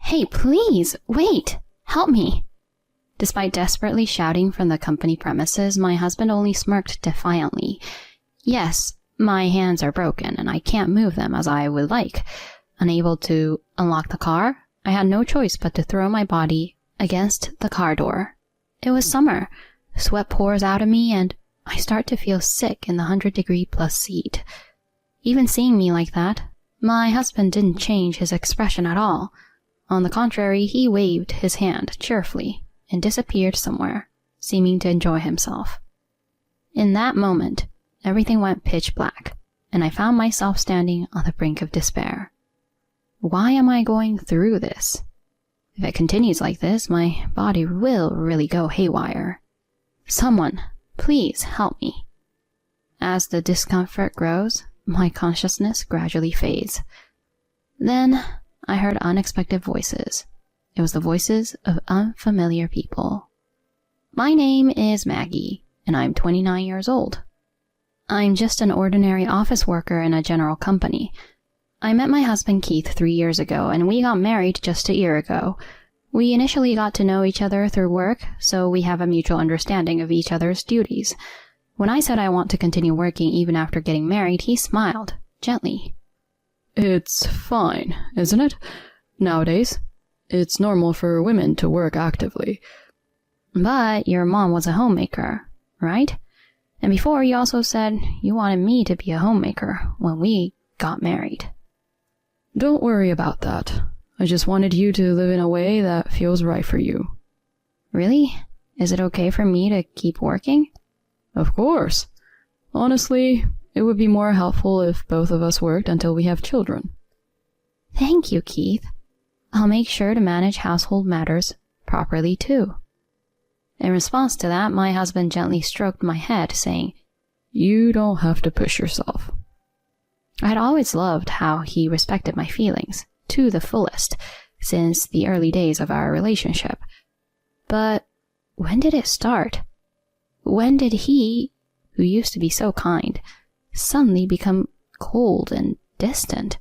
Hey, please, wait! Help me! Despite desperately shouting from the company premises, my husband only smirked defiantly. Yes, my hands are broken and I can't move them as I would like. Unable to unlock the car, I had no choice but to throw my body against the car door. It was summer. Sweat pours out of me and I start to feel sick in the 100-degree-plus seat. Even seeing me like that, my husband didn't change his expression at all. On the contrary, he waved his hand cheerfully and disappeared somewhere, seeming to enjoy himself. In that moment, everything went pitch black, and I found myself standing on the brink of despair. Why am I going through this? If it continues like this, my body will really go haywire. Someone, please help me. As the discomfort grows, my consciousness gradually fades. Then I heard unexpected voices. It was the voices of unfamiliar people. My name is Maggie, and I'm 29 years old. I'm just an ordinary office worker in a general company. I met my husband Keith 3 years ago, and we got married just a year ago. We initially got to know each other through work, so we have a mutual understanding of each other's duties. When I said I want to continue working even after getting married, he smiled, gently. It's fine, isn't it? Nowadays, it's normal for women to work actively. But your mom was a homemaker, right? And before you also said you wanted me to be a homemaker when we got married. Don't worry about that. I just wanted you to live in a way that feels right for you. Really? Is it okay for me to keep working? Of course. Honestly, it would be more helpful if both of us worked until we have children. Thank you, Keith. I'll make sure to manage household matters properly too. In response to that, my husband gently stroked my head, saying, You don't have to push yourself. I had always loved how he respected my feelings, to the fullest, since the early days of our relationship. But when did it start? When did he, who used to be so kind, suddenly become cold and distant?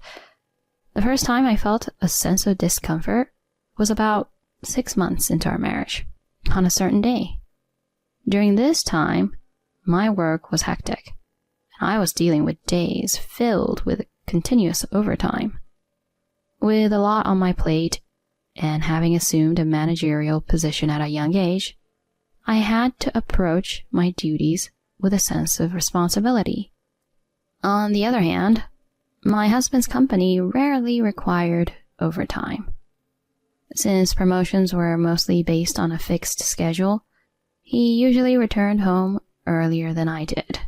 The first time I felt a sense of discomfort was about 6 months into our marriage, on a certain day. During this time, my work was hectic, and I was dealing with days filled with continuous overtime. With a lot on my plate, and having assumed a managerial position at a young age, I had to approach my duties with a sense of responsibility. On the other hand, my husband's company rarely required overtime. Since promotions were mostly based on a fixed schedule, he usually returned home earlier than I did.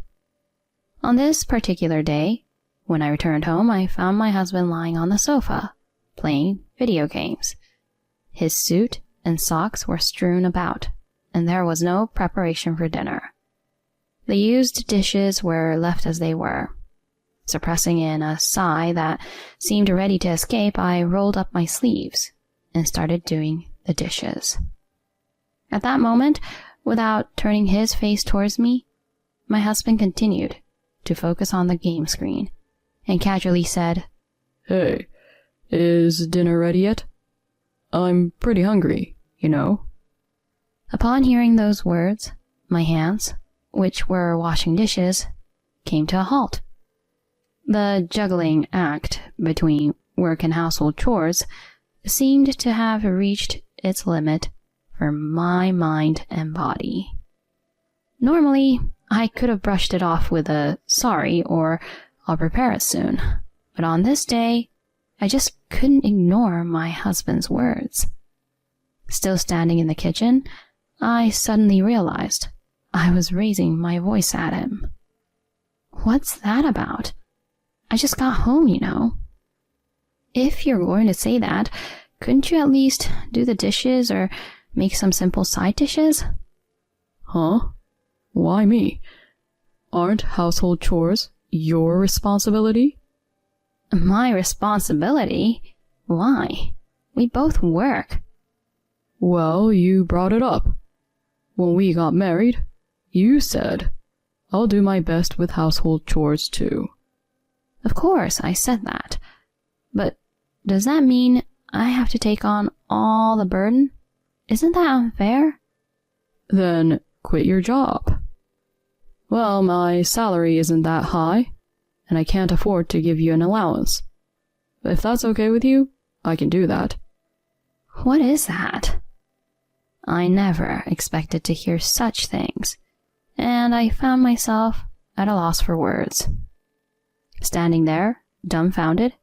On this particular day, when I returned home, I found my husband lying on the sofa, playing video games. His suit and socks were strewn about, and there was no preparation for dinner. The used dishes were left as they were. Suppressing in a sigh that seemed ready to escape, I rolled up my sleeves and started doing the dishes. At that moment, without turning his face towards me, my husband continued to focus on the game screen and casually said, Hey, is dinner ready yet? I'm pretty hungry, you know. Upon hearing those words, my hands, which were washing dishes, came to a halt. The juggling act between work and household chores seemed to have reached its limit for my mind and body. Normally, I could have brushed it off with a sorry or I'll prepare it soon, but on this day, I just couldn't ignore my husband's words. Still standing in the kitchen, I suddenly realized I was raising my voice at him. What's that about? I just got home, you know. If you're going to say that, couldn't you at least do the dishes or make some simple side dishes? Huh? Why me? Aren't household chores your responsibility? My responsibility? Why? We both work. Well, you brought it up. When we got married, you said, I'll do my best with household chores too. Of course, I said that. But does that mean I have to take on all the burden? Isn't that unfair? Then quit your job. Well, my salary isn't that high, and I can't afford to give you an allowance. But if that's okay with you, I can do that. What is that? I never expected to hear such things, and I found myself at a loss for words. Standing there, dumbfounded,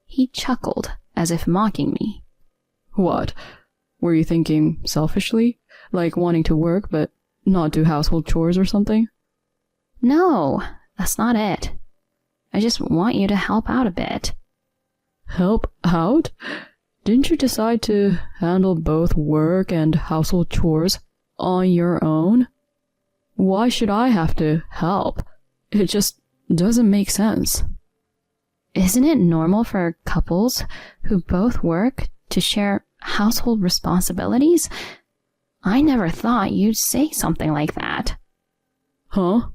he chuckled as if mocking me. What? Were you thinking selfishly? Like wanting to work but not do household chores or something? No, that's not it. I just want you to help out a bit. Help out? Didn't you decide to handle both work and household chores on your own? Why should I have to help? It just doesn't make sense. Isn't it normal for couples who both work to share household responsibilities? I never thought you'd say something like that. Huh?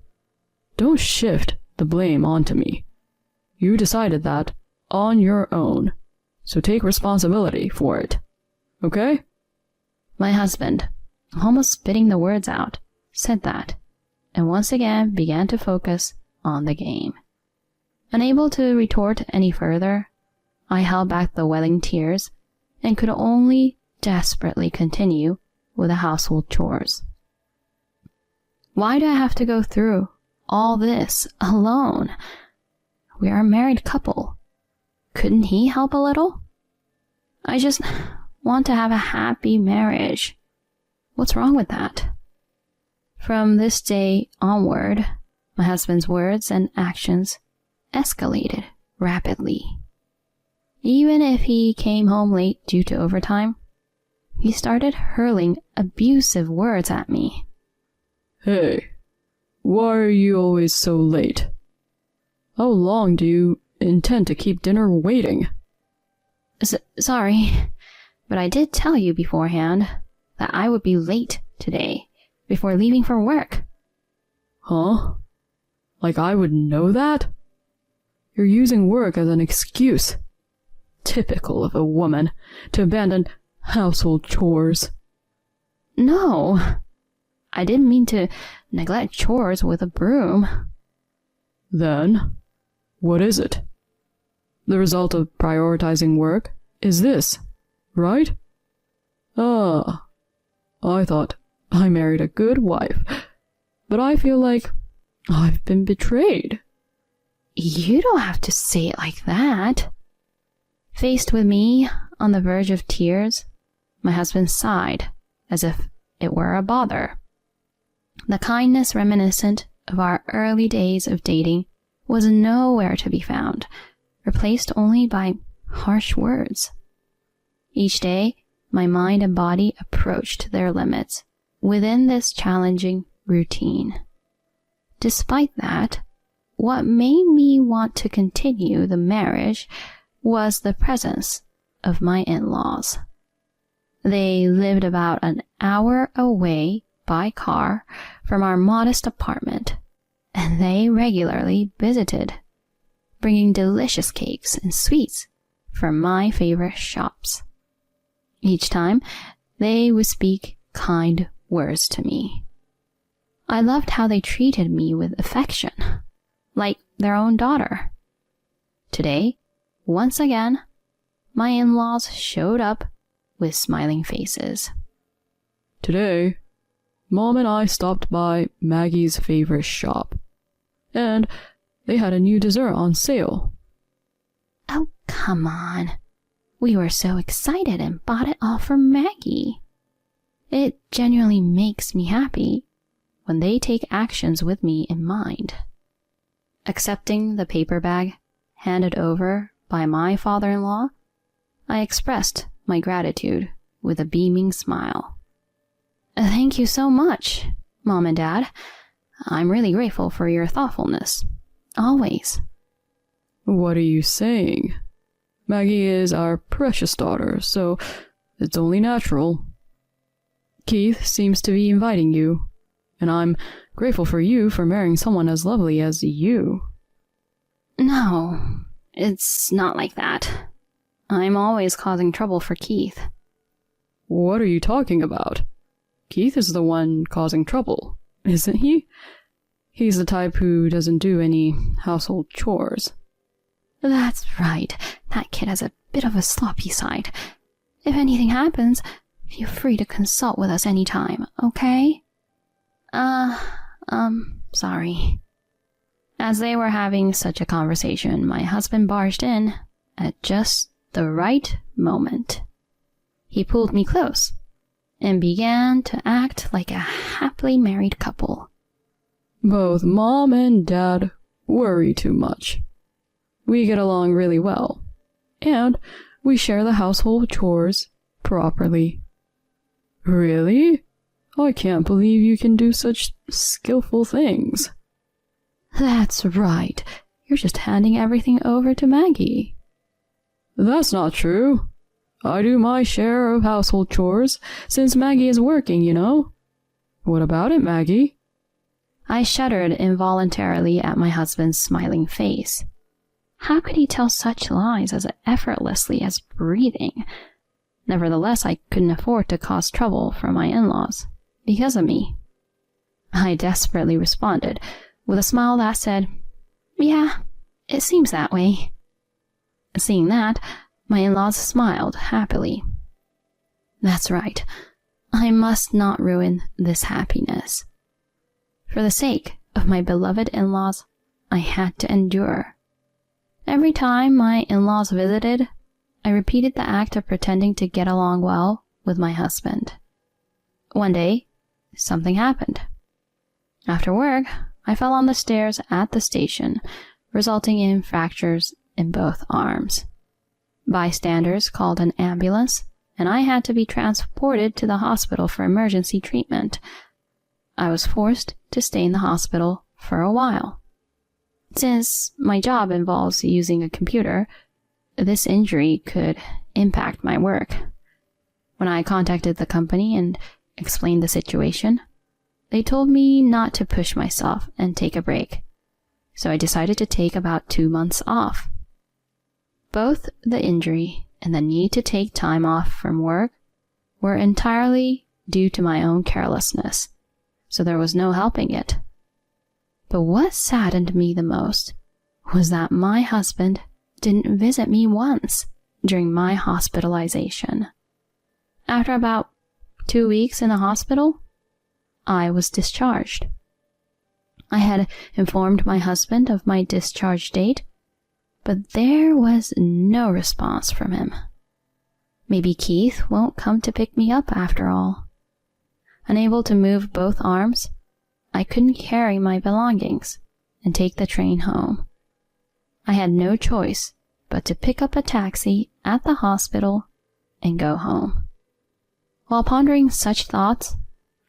Don't shift the blame onto me. You decided that on your own, so take responsibility for it. Okay? My husband, almost spitting the words out, said that, and once again began to focus on the game. Unable to retort any further, I held back the welling tears and could only desperately continue with the household chores. Why do I have to go through all this alone? We are a married couple. Couldn't he help a little? I just want to have a happy marriage. What's wrong with that? From this day onward, my husband's words and actions escalated rapidly. Even if he came home late due to overtime, he started hurling abusive words at me. Hey, why are you always so late? How long do you intend to keep dinner waiting? Sorry, but I did tell you beforehand that I would be late today before leaving for work. Huh? Like I would know that? You're using work as an excuse. Typical of a woman to abandon household chores. No, I didn't mean to neglect chores with a broom. Then, what is it? The result of prioritizing work is this, right? Ah, I thought I married a good wife, but I feel like I've been betrayed. You don't have to say it like that. Faced with me on the verge of tears, my husband sighed as if it were a bother. The kindness reminiscent of our early days of dating was nowhere to be found, replaced only by harsh words. Each day, my mind and body approached their limits within this challenging routine. Despite that, what made me want to continue the marriage was the presence of my in-laws. They lived about an hour away by car from our modest apartment, and they regularly visited, bringing delicious cakes and sweets from my favorite shops. Each time, they would speak kind words to me. I loved how they treated me with affection, like their own daughter. Today, once again, my in-laws showed up with smiling faces. Today, Mom and I stopped by Maggie's favorite shop, and they had a new dessert on sale. Oh, come on. We were so excited and bought it all for Maggie. It genuinely makes me happy when they take actions with me in mind. Accepting the paper bag handed over by my father-in-law, I expressed my gratitude with a beaming smile. Thank you so much, Mom and Dad. I'm really grateful for your thoughtfulness. Always. What are you saying? Maggie is our precious daughter, so it's only natural. Keith seems to be inviting you, and I'm grateful for you for marrying someone as lovely as you. No, it's not like that. I'm always causing trouble for Keith. What are you talking about? Keith is the one causing trouble, isn't he? He's the type who doesn't do any household chores. That's right. That kid has a bit of a sloppy side. If anything happens, feel free to consult with us anytime, okay? Sorry. As they were having such a conversation, my husband barged in at just the right moment. He pulled me close and began to act like a happily married couple. Both Mom and Dad worry too much. We get along really well, and we share the household chores properly. Really? I can't believe you can do such skillful things. That's right. You're just handing everything over to Maggie. That's not true. I do my share of household chores since Maggie is working, you know. What about it, Maggie? I shuddered involuntarily at my husband's smiling face. How could he tell such lies as effortlessly as breathing? Nevertheless, I couldn't afford to cause trouble for my in-laws because of me. I desperately responded with a smile that said, "Yeah, it seems that way." Seeing that, my in-laws smiled happily. That's right. I must not ruin this happiness. For the sake of my beloved in-laws, I had to endure. Every time my in-laws visited, I repeated the act of pretending to get along well with my husband. One day, something happened. After work, I fell on the stairs at the station, resulting in fractures in both arms. Bystanders called an ambulance, and I had to be transported to the hospital for emergency treatment. I was forced to stay in the hospital for a while. Since my job involves using a computer, this injury could impact my work. When I contacted the company and explained the situation, they told me not to push myself and take a break, so I decided to take about 2 months off. Both the injury and the need to take time off from work were entirely due to my own carelessness, so there was no helping it. But what saddened me the most was that my husband didn't visit me once during my hospitalization. After about 2 weeks in the hospital, I was discharged. I had informed my husband of my discharge date, but there was no response from him. Maybe Keith won't come to pick me up after all. Unable to move both arms, I couldn't carry my belongings and take the train home. I had no choice but to pick up a taxi at the hospital and go home. While pondering such thoughts,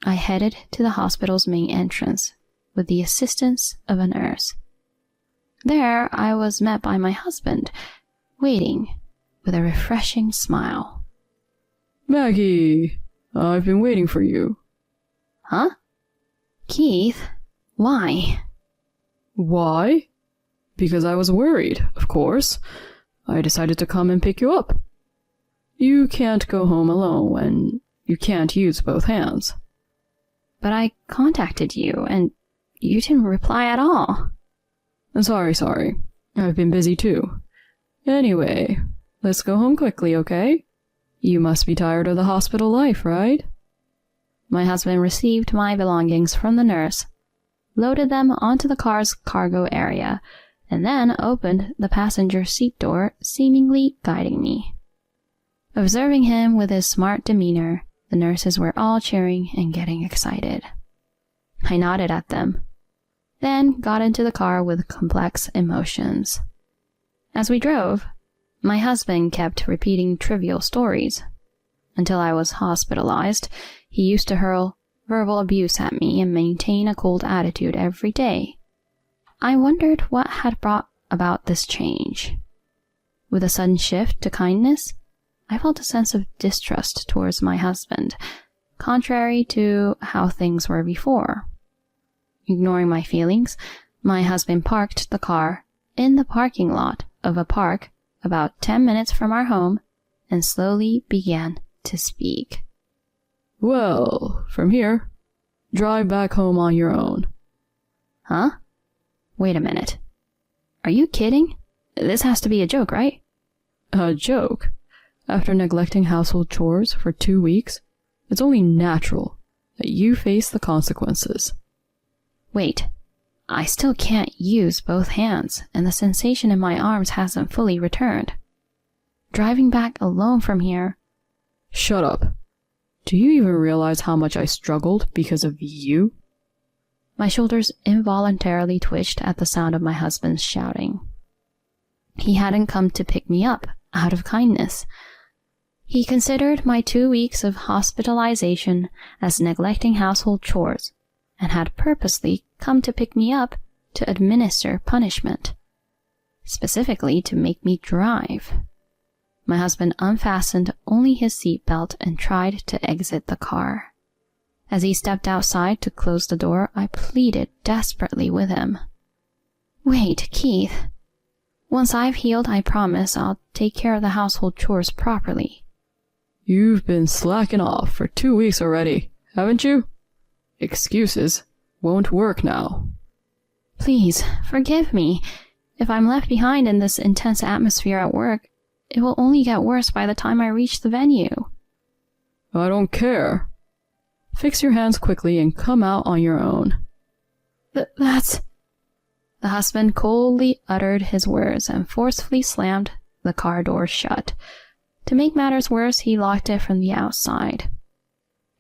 I headed to the hospital's main entrance with the assistance of a nurse. There I was met by my husband, waiting with a refreshing smile. Maggie, I've been waiting for you. Huh? Keith, why? Why? Because I was worried, of course. I decided to come and pick you up. You can't go home alone when you can't use both hands. But I contacted you, and you didn't reply at all. Sorry. I've been busy too. Anyway, let's go home quickly, okay? You must be tired of the hospital life, right? My husband received my belongings from the nurse, loaded them onto the car's cargo area, and then opened the passenger seat door, seemingly guiding me. Observing him with his smart demeanor, the nurses were all cheering and getting excited. I nodded at them, then got into the car with complex emotions. As we drove, my husband kept repeating trivial stories. Until I was hospitalized, he used to hurl verbal abuse at me and maintain a cold attitude every day. I wondered what had brought about this change. With a sudden shift to kindness, I felt a sense of distrust towards my husband, contrary to how things were before. Ignoring my feelings, my husband parked the car in the parking lot of a park about 10 minutes from our home, and slowly began to speak. Well, from here, drive back home on your own. Huh? Wait a minute. Are you kidding? This has to be a joke, right? A joke? After neglecting household chores for 2 weeks, it's only natural that you face the consequences. Wait, I still can't use both hands, and the sensation in my arms hasn't fully returned. Driving back alone from here... Shut up. Do you even realize how much I struggled because of you? My shoulders involuntarily twitched at the sound of my husband's shouting. He hadn't come to pick me up out of kindness. He considered my 2 weeks of hospitalization as neglecting household chores, and had purposely come to pick me up to administer punishment, specifically to make me drive. My husband unfastened only his seatbelt and tried to exit the car. As he stepped outside to close the door, I pleaded desperately with him. Wait, Keith. Once I've healed, I promise I'll take care of the household chores properly. You've been slacking off for 2 weeks already, haven't you? Excuses won't work now. Please, forgive me. If I'm left behind in this intense atmosphere at work, it will only get worse by the time I reach the venue. I don't care. Fix your hands quickly and come out on your own. That's... The husband coldly uttered his words and forcefully slammed the car door shut. To make matters worse, he locked it from the outside.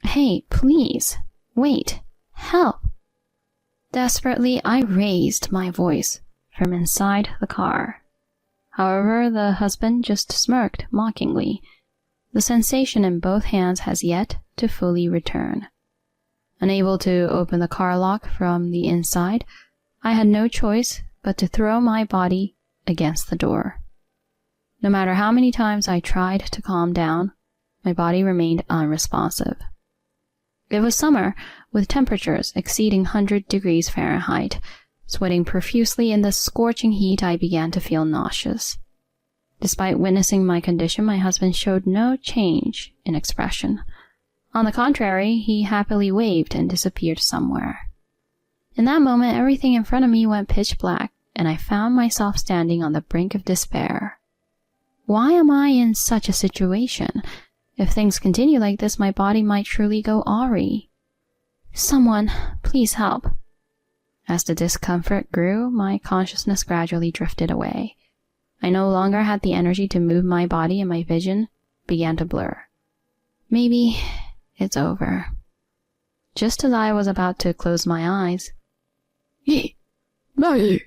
Hey, please, wait, help. Desperately, I raised my voice from inside the car. However, the husband just smirked mockingly. The sensation in both hands has yet to fully return. Unable to open the car lock from the inside, I had no choice but to throw my body against the door. No matter how many times I tried to calm down, my body remained unresponsive. It was summer, with temperatures exceeding 100 degrees Fahrenheit. Sweating profusely in the scorching heat, I began to feel nauseous. Despite witnessing my condition, my husband showed no change in expression. On the contrary, he happily waved and disappeared somewhere. In that moment, everything in front of me went pitch black, and I found myself standing on the brink of despair. Why am I in such a situation? If things continue like this, my body might truly go awry. Someone, please help. As the discomfort grew, my consciousness gradually drifted away. I no longer had the energy to move my body, and my vision began to blur. Maybe it's over. Just as I was about to close my eyes, Maggie!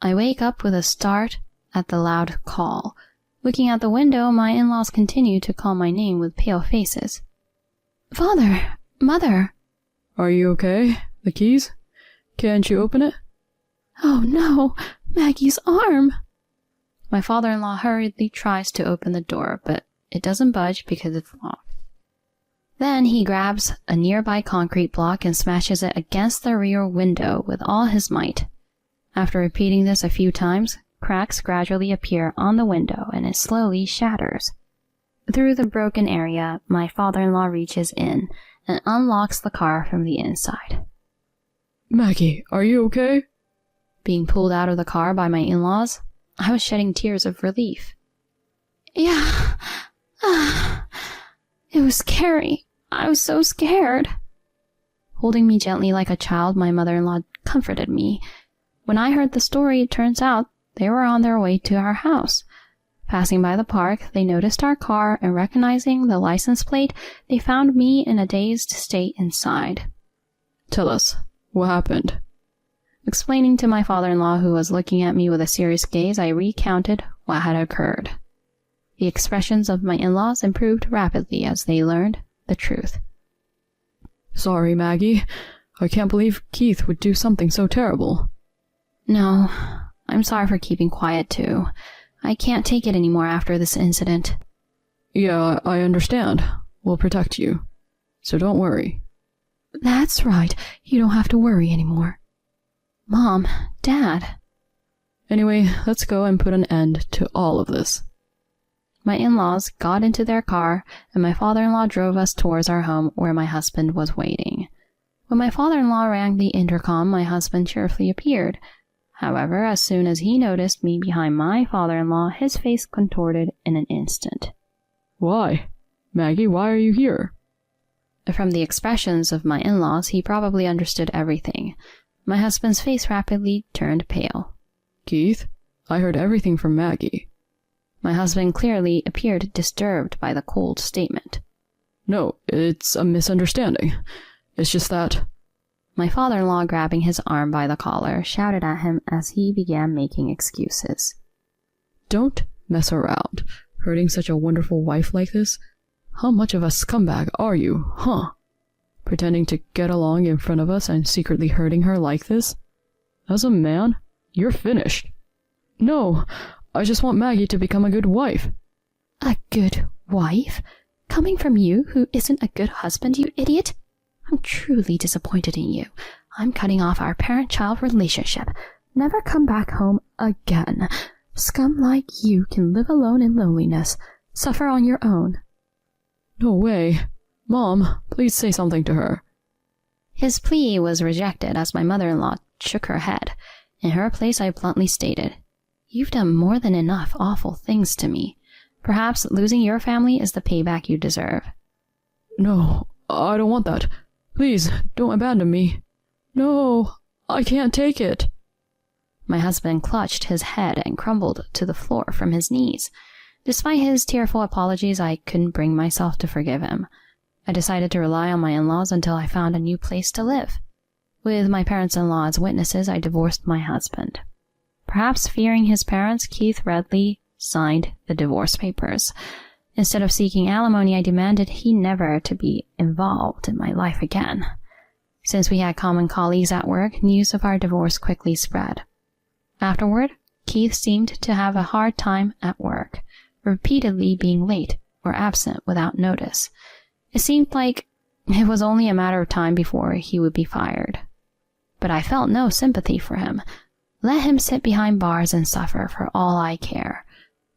I wake up with a start at the loud call. Looking out the window, my in-laws continue to call my name with pale faces. Father! Mother! Are you okay? The keys? Can't you open it? Oh no! Maggie's arm! My father-in-law hurriedly tries to open the door, but it doesn't budge because it's locked. Then he grabs a nearby concrete block and smashes it against the rear window with all his might. After repeating this a few times, cracks gradually appear on the window and it slowly shatters. Through the broken area, my father-in-law reaches in and unlocks the car from the inside. Maggie, are you okay? Being pulled out of the car by my in-laws, I was shedding tears of relief. Yeah. It was scary. I was so scared. Holding me gently like a child, my mother-in-law comforted me. When I heard the story, it turns out they were on their way to our house. Passing by the park, they noticed our car, and recognizing the license plate, they found me in a dazed state inside. Tell us, what happened? Explaining to my father-in-law, who was looking at me with a serious gaze, I recounted what had occurred. The expressions of my in-laws improved rapidly as they learned the truth. Sorry, Maggie. I can't believe Keith would do something so terrible. No, I'm sorry for keeping quiet too. I can't take it anymore after this incident. Yeah, I understand. We'll protect you. So don't worry. That's right. You don't have to worry anymore. Mom, Dad. Anyway, let's go and put an end to all of this. My in-laws got into their car, and my father-in-law drove us towards our home where my husband was waiting. When my father-in-law rang the intercom, my husband cheerfully appeared. However, as soon as he noticed me behind my father-in-law, his face contorted in an instant. Why? Maggie, why are you here? From the expressions of my in-laws, he probably understood everything. My husband's face rapidly turned pale. Keith, I heard everything from Maggie. My husband clearly appeared disturbed by the cold statement. No, it's a misunderstanding. It's just that... My father-in-law, grabbing his arm by the collar, shouted at him as he began making excuses. Don't mess around. Hurting such a wonderful wife like this? How much of a scumbag are you, huh? Pretending to get along in front of us and secretly hurting her like this? As a man, you're finished. No, I just want Maggie to become a good wife. A good wife? Coming from you, who isn't a good husband, you idiot? I'm truly disappointed in you. I'm cutting off our parent-child relationship. Never come back home again. Scum like you can live alone in loneliness. Suffer on your own. No way. Mom, please say something to her. His plea was rejected as my mother-in-law shook her head. In her place, I bluntly stated, "You've done more than enough awful things to me. Perhaps losing your family is the payback you deserve." No, I don't want that. Please, don't abandon me. No, I can't take it. My husband clutched his head and crumbled to the floor from his knees. Despite his tearful apologies, I couldn't bring myself to forgive him. I decided to rely on my in-laws until I found a new place to live. With my parents-in-law as witnesses, I divorced my husband. Perhaps fearing his parents, Keith readily signed the divorce papers. Instead of seeking alimony, I demanded he never to be involved in my life again. Since we had common colleagues at work, news of our divorce quickly spread. Afterward, Keith seemed to have a hard time at work, repeatedly being late or absent without notice. It seemed like it was only a matter of time before he would be fired. But I felt no sympathy for him. Let him sit behind bars and suffer for all I care.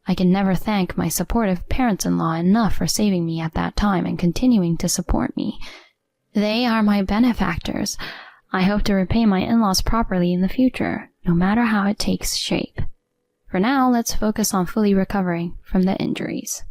I can never thank my supportive parents-in-law enough for saving me at that time and continuing to support me. They are my benefactors. I hope to repay my in-laws properly in the future, no matter how it takes shape. For now, let's focus on fully recovering from the injuries.